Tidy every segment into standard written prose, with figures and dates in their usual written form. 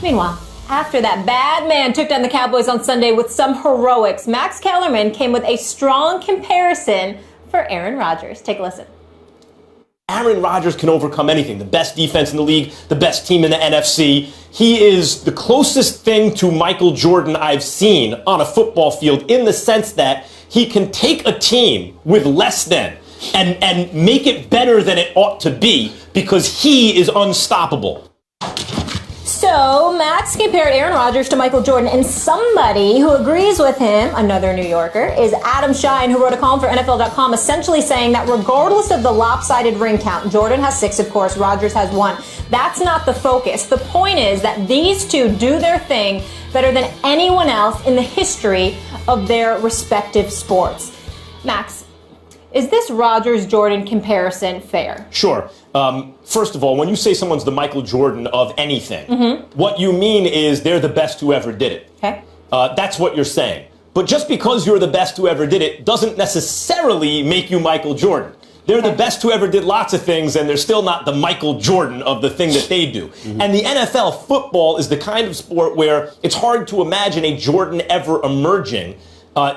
Meanwhile, after that bad man took down the Cowboys on Sunday with some heroics, Max Kellerman came with a strong comparison for Aaron Rodgers. Take a listen. Aaron Rodgers can overcome anything. The best defense in the league, the best team in the NFC. He is the closest thing to Michael Jordan I've seen on a football field, in the sense that he can take a team with less than and make it better than it ought to be, because he is unstoppable. So, Max compared Aaron Rodgers to Michael Jordan, and somebody who agrees with him, another New Yorker, is Adam Shine, who wrote a column for NFL.com essentially saying that regardless of the lopsided ring count, Jordan has 6, of course, Rodgers has 1. That's not the focus. The point is that these two do their thing better than anyone else in the history of their respective sports. Max, is this Rodgers-Jordan comparison fair? Sure. First of all, when you say someone's the Michael Jordan of anything, what you mean is they're the best who ever did it. Okay. That's what you're saying. But just because you're the best who ever did it doesn't necessarily make you Michael Jordan. They're the best who ever did lots of things, and they're still not the Michael Jordan of the thing that they do. And the NFL football is the kind of sport where it's hard to imagine a Jordan ever emerging,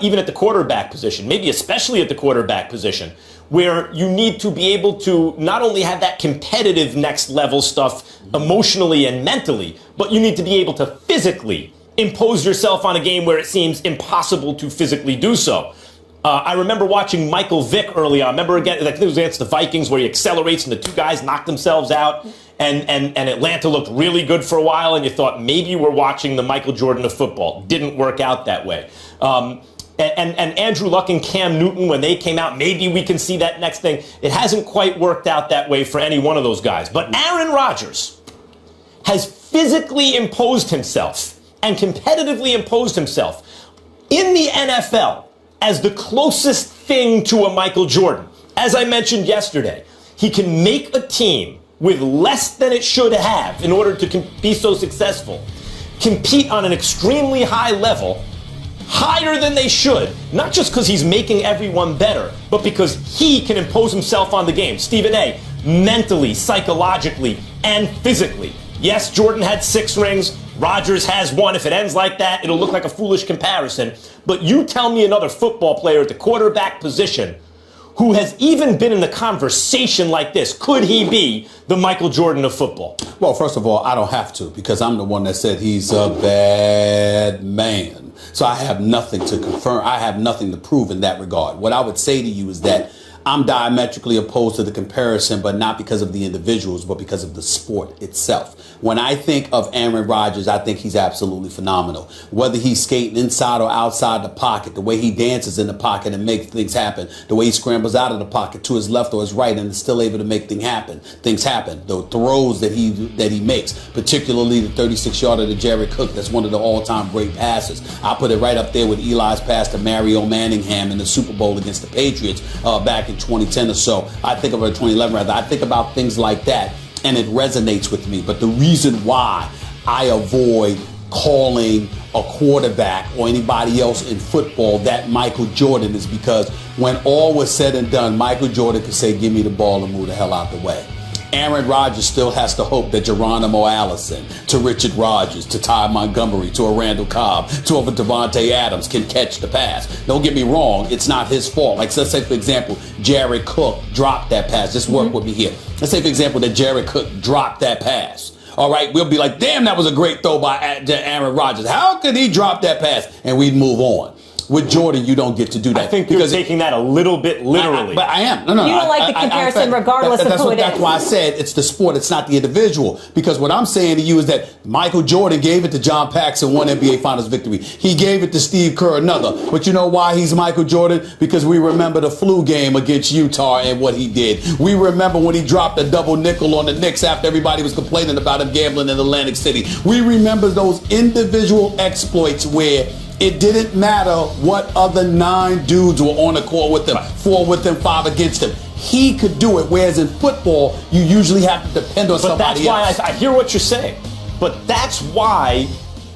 even at the quarterback position, maybe especially at the quarterback position, where you need to be able to not only have that competitive next level stuff emotionally and mentally, but you need to be able to physically impose yourself on a game where it seems impossible to physically do so. I remember watching Michael Vick early on. I remember again, I think it was against the Vikings, where he accelerates and the two guys knock themselves out, and Atlanta looked really good for a while, and you thought maybe we're watching the Michael Jordan of football. Didn't work out that way. And Andrew Luck and Cam Newton, when they came out, maybe we can see that next thing. It hasn't quite worked out that way for any one of those guys. But Aaron Rodgers has physically imposed himself and competitively imposed himself in the NFL as the closest thing to a Michael Jordan. As I mentioned yesterday, he can make a team with less than it should have in order to be so successful, compete on an extremely high level, higher than they should, not just because he's making everyone better, but because he can impose himself on the game. Stephen A., mentally, psychologically, and physically. Yes, Jordan had 6 rings. Rodgers has 1. If it ends like that, it'll look like a foolish comparison. But you tell me another football player at the quarterback position who has even been in the conversation like this. Could he be the Michael Jordan of football? Well, first of all, I don't have to, because I'm the one that said he's a bad man. So I have nothing to confirm. I have nothing to prove in that regard. What I would say to you is that I'm diametrically opposed to the comparison, but not because of the individuals, but because of the sport itself. When I think of Aaron Rodgers, I think he's absolutely phenomenal. Whether he's skating inside or outside the pocket, the way he dances in the pocket and makes things happen, the way he scrambles out of the pocket to his left or his right and is still able to make things happen. The throws that he makes, particularly the 36-yarder to Jared Cook, that's one of the all-time great passes. I put it right up there with Eli's pass to Mario Manningham in the Super Bowl against the Patriots back in 2010 or so. I think about 2011 rather. I think about things like that, and it resonates with me. But the reason why I avoid calling a quarterback or anybody else in football that Michael Jordan is because when all was said and done, Michael Jordan could say, give me the ball and move the hell out the way. Aaron Rodgers still has to hope that Geronimo Allison, to Richard Rodgers, to Ty Montgomery, to a Randall Cobb, to a Devontae Adams can catch the pass. Don't get me wrong, it's not his fault. Like, let's say, for example, Jared Cook dropped that pass. Just work with me here. Let's say, for example, that Jared Cook dropped that pass. All right, we'll be like, damn, that was a great throw by Aaron Rodgers. How could he drop that pass? And we'd move on. With Jordan, you don't get to do that. I think you're taking that a little bit literally. But I am. No. You don't like the comparison regardless of who it is. That's why I said it's the sport. It's not the individual. Because what I'm saying to you is that Michael Jordan gave it to John Paxson, one NBA Finals victory. He gave it to Steve Kerr, another. But you know why he's Michael Jordan? Because we remember the flu game against Utah and what he did. We remember when he dropped a double nickel on the Knicks after everybody was complaining about him gambling in Atlantic City. We remember those individual exploits where it didn't matter what other 9 dudes were on the court with him, 4 with him, 5 against him. He could do it, whereas in football, you usually have to depend on somebody else. That's why I hear what you're saying, but that's why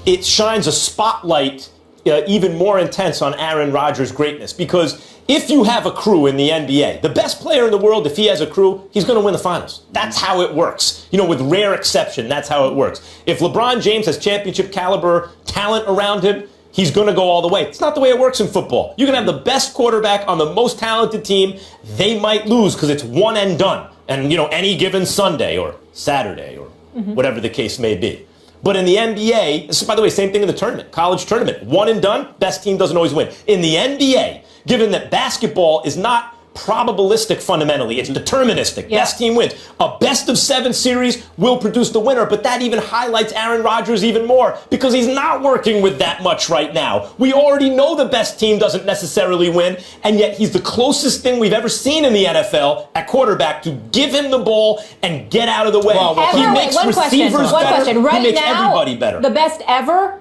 it shines a spotlight even more intense on Aaron Rodgers' greatness, because If you have a crew in the NBA, the best player in the world, if he has a crew, he's going to win the finals. That's how it works. With rare exception, that's how it works. If LeBron James has championship caliber talent around him, he's going to go all the way. It's not the way it works in football. You can have the best quarterback on the most talented team. They might lose because it's one and done. And, any given Sunday or Saturday or whatever the case may be. But in the NBA, this is, by the way, same thing in the tournament, college tournament. One and done, best team doesn't always win. In the NBA, given that basketball is not probabilistic fundamentally, it's deterministic. Yeah. Best team wins. A best-of-7 series will produce the winner, but that even highlights Aaron Rodgers even more because he's not working with that much right now. We already know the best team doesn't necessarily win, and yet he's the closest thing we've ever seen in the NFL at quarterback to give him the ball and get out of the way. He makes receivers better. Right he makes now, everybody better. The best ever?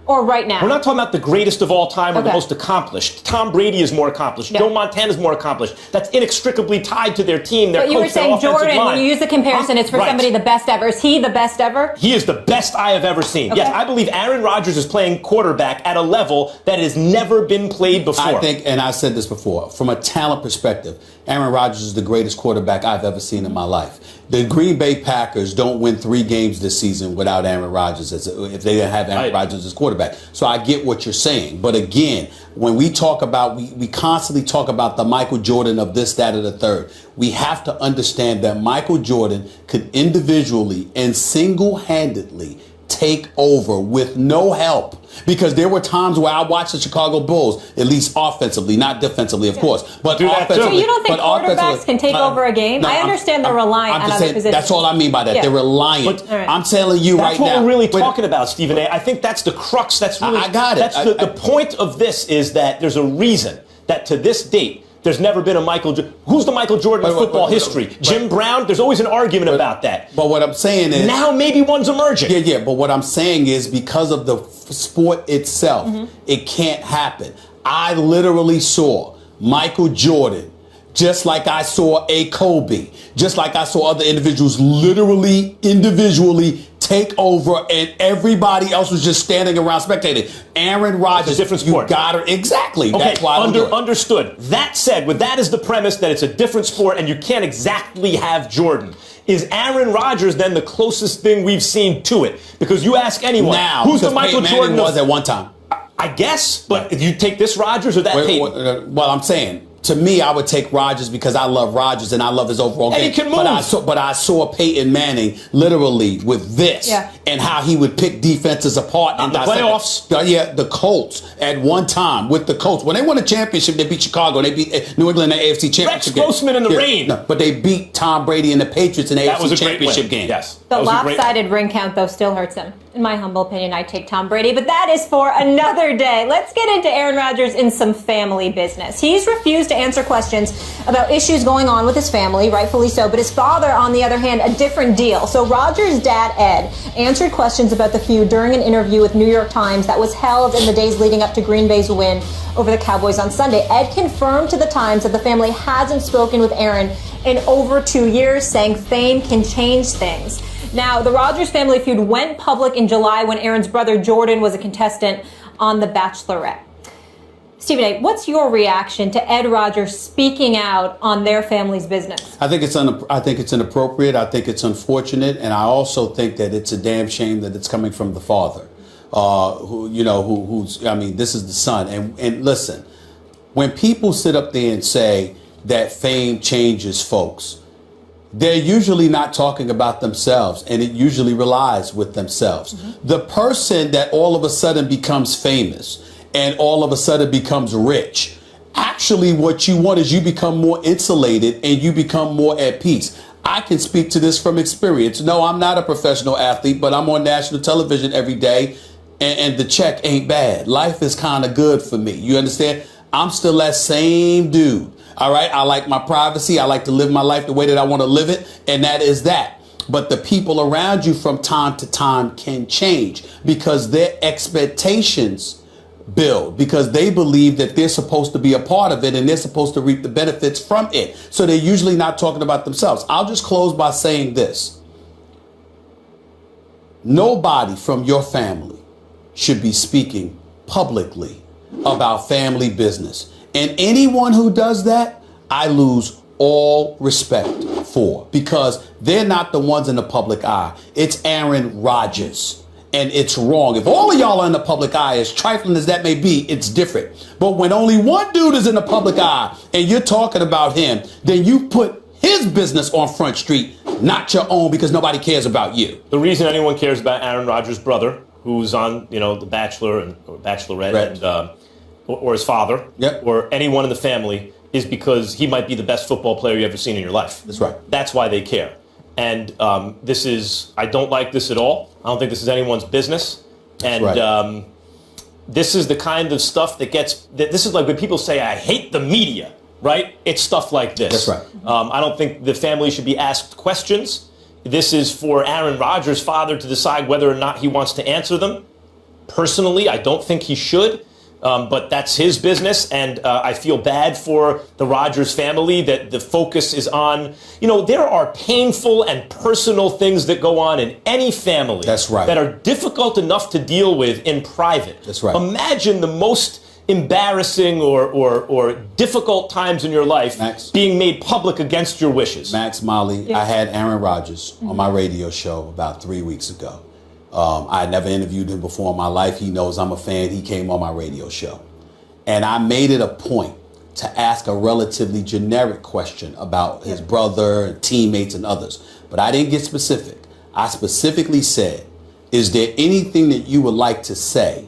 Or right now? We're not talking about the greatest of all time or the most accomplished. Tom Brady is more accomplished. Joe Montana is more accomplished. That's inextricably tied to their team, their coach, their offensive line. But you were saying Jordan, when you use the comparison, it's for somebody the best ever. Is he the best ever? He is the best I have ever seen. Yes, I believe Aaron Rodgers is playing quarterback at a level that has never been played before. I think, and I said this before, from a talent perspective, Aaron Rodgers is the greatest quarterback I've ever seen in my life. The Green Bay Packers don't win 3 games this season without Aaron Rodgers if they didn't have Aaron Rodgers as quarterback. So I get what you're saying. But again, when we talk about, we constantly talk about the Michael Jordan of this, that, or the third. We have to understand that Michael Jordan could individually and single-handedly take over with no help. Because there were times where I watched the Chicago Bulls, at least offensively, not defensively, of course, but offensively. So you don't think quarterbacks can take over a game? No, I understand they're reliant on other positions. That's all I mean by that. Yeah. They're reliant. But, I'm telling you right now. That's what we're really talking about, Stephen A. I think that's the crux. That's really, I got it. That's the point of this is that there's a reason that to this date, there's never been a Michael Jordan. Who's the Michael Jordan of football history? Jim Brown? There's always an argument about that. But what I'm saying is... Now maybe one's emerging. Yeah. But what I'm saying is because of the sport itself, it can't happen. I literally saw Michael Jordan, just like I saw a Kobe, just like I saw other individuals individually take over, and everybody else was just standing around spectating. Aaron Rodgers, different sport. You got it exactly. Okay, that's why understood. That said, with that as the premise that it's a different sport and you can't exactly have Jordan, is Aaron Rodgers then the closest thing we've seen to it? Because you ask anyone, now, who's the Michael Jordan was at one time? I guess, but if you take this Rodgers or that Peyton? Well, I'm saying, to me, I would take Rodgers because I love Rodgers and I love his overall game. And he can move. But I saw Peyton Manning literally with this and how he would pick defenses apart. In the playoffs. The Colts at one time with the Colts. When they won a championship, they beat Chicago. They beat New England in the AFC championship game. Rex Grossman in the rain. No, but they beat Tom Brady and the Patriots in the AFC championship game. Yes. The lopsided ring count, though, still hurts him. In my humble opinion, I take Tom Brady, but that is for another day. Let's get into Aaron Rodgers in some family business. He's refused to answer questions about issues going on with his family, rightfully so, but his father, on the other hand, a different deal. So Rodgers' dad, Ed, answered questions about the feud during an interview with New York Times that was held in the days leading up to Green Bay's win over the Cowboys on Sunday. Ed confirmed to the Times that the family hasn't spoken with Aaron in over 2 years, saying fame can change things. Now, the Rodgers family feud went public in July when Aaron's brother Jordan was a contestant on The Bachelorette. Stephen A., what's your reaction to Ed Rodgers speaking out on their family's business? I think it's inappropriate. I think it's unfortunate, and I also think that it's a damn shame that it's coming from the father, this is the son. And listen, when people sit up there and say that fame changes folks, they're usually not talking about themselves, and it usually relies with themselves. The person that all of a sudden becomes famous and all of a sudden becomes rich, actually what you want is you become more insulated and you become more at peace. I can speak to this from experience. No, I'm not a professional athlete, but I'm on national television every day, and the check ain't bad. Life is kind of good for me. You understand? I'm still that same dude. All right. I like my privacy. I like to live my life the way that I want to live it. And that is that. But the people around you from time to time can change because their expectations build, because they believe that they're supposed to be a part of it and they're supposed to reap the benefits from it. So they're usually not talking about themselves. I'll just close by saying this. Nobody from your family should be speaking publicly about family business. And anyone who does that, I lose all respect for, because they're not the ones in the public eye. It's Aaron Rodgers. And it's wrong. If all of y'all are in the public eye, as trifling as that may be, it's different. But when only one dude is in the public eye and you're talking about him, then you put his business on Front Street, not your own, because nobody cares about you. The reason anyone cares about Aaron Rodgers' brother, who's on, The Bachelor or Bachelorette, Right. and, or his father, Yep. or anyone in the family, is because he might be the best football player you've ever seen in your life. That's right. That's why they care. And I don't like this at all. I don't think this is anyone's business. And right. This is the kind of stuff this is like when people say, I hate the media, right? It's stuff like this. That's right. I don't think the family should be asked questions. This is for Aaron Rodgers' father to decide whether or not he wants to answer them. Personally, I don't think he should. But that's his business, and I feel bad for the Rodgers family that the focus is on, there are painful and personal things that go on in any family. That's right. That are difficult enough to deal with in private. That's right. Imagine the most embarrassing or difficult times in your life Max, being made public against your wishes. Max, Molly, I had Aaron Rodgers on my radio show about 3 weeks ago. I had never interviewed him before in my life. He knows I'm a fan. He came on my radio show. And I made it a point to ask a relatively generic question about his brother and teammates and others. But I didn't get specific. I specifically said, is there anything that you would like to say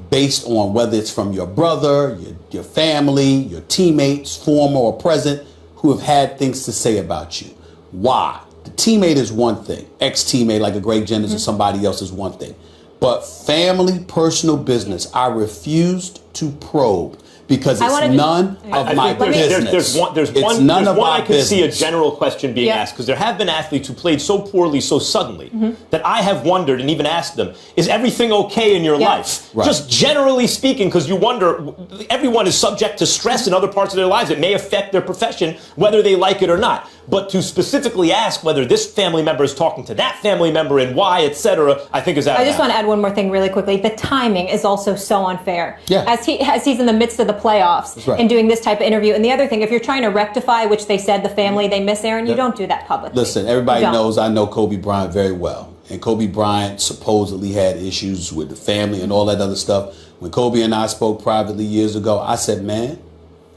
based on whether it's from your brother, your family, your teammates, former or present, who have had things to say about you? Why? The teammate is one thing. Ex-teammate like a Greg Jennings or somebody else is one thing. But family, personal business, I refused to probe because it's none of my business. There's one I can see a general question being asked, because there have been athletes who played so poorly so suddenly that I have wondered and even asked them, is everything okay in your life? Right. Just generally speaking, because you wonder, everyone is subject to stress in other parts of their lives. It may affect their profession, whether they like it or not. But to specifically ask whether this family member is talking to that family member and why, etc., I think is out of I just want to add one more thing really quickly. The timing is also so unfair. Yeah. As he's in the midst of the playoffs and doing this type of interview. And the other thing, if you're trying to rectify, which they said the family, they miss Aaron, you don't do that publicly. Listen, everybody knows I know Kobe Bryant very well. And Kobe Bryant supposedly had issues with the family and all that other stuff. When Kobe and I spoke privately years ago, I said, man,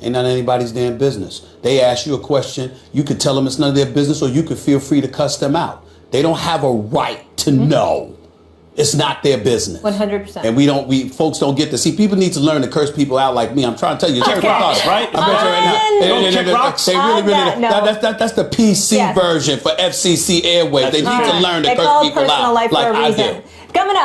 ain't none of anybody's damn business. They ask you a question, you could tell them it's none of their business, or you could feel free to cuss them out. They don't have a right to know. It's not their business. 100%. And folks don't get to see. People need to learn to curse people out like me. I'm trying to tell you. It's right? Don't kick rocks. They really, that's the PC version for FCC airwaves. They need to learn to curse people out like I do. Coming up.